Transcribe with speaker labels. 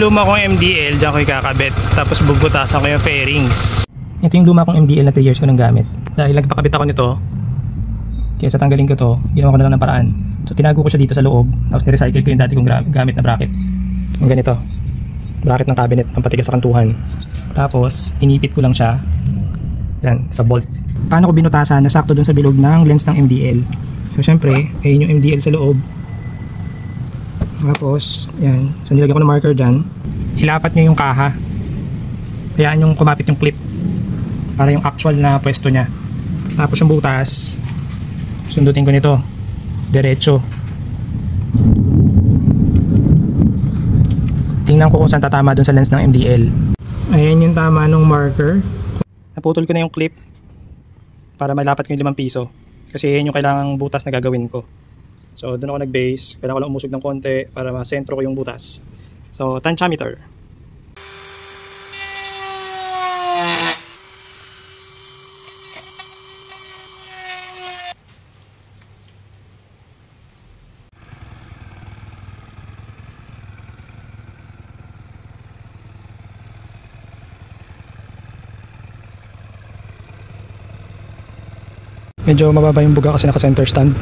Speaker 1: luma kong MDL, dyan ko ikakabit. Tapos bubutasan ko yung fairings.
Speaker 2: Ito yung luma kong MDL na 3 years ko nang gamit. Dahil nagpakabit ako nito, kaya sa tanggalin ko to, ginawa ko na lang ng paraan. So tinago ko siya dito sa loob, tapos nirecycle ko yung dati kong gamit na bracket. Yung ganito, bracket ng cabinet, ang patigas sa kantuhan. Tapos inipit ko lang siya dyan, sa bolt. Paano ko binutasan? Nasakto dun sa bilog ng lens ng MDL. So syempre, ayun yung MDL sa loob. Tapos, yan. So nilagyan ko ng marker dyan. Ilapat nyo yung kaha. Hayaan yung kumapit yung clip para yung actual na pwesto nya. Tapos yung butas, sundutin ko nito diretso. Tingnan ko kung saan tatama dun sa lens ng MDL. Ayan yung tama ng marker. Naputol ko na yung clip para malapat ko yung 5 piso. Kasi yan yung kailangang butas na gagawin ko. So doon ako nag-base. Kailangan ko lang umusog ng konti para masentro ko yung butas. So tantiameter. Medyo mababa yung buga kasi naka center stand.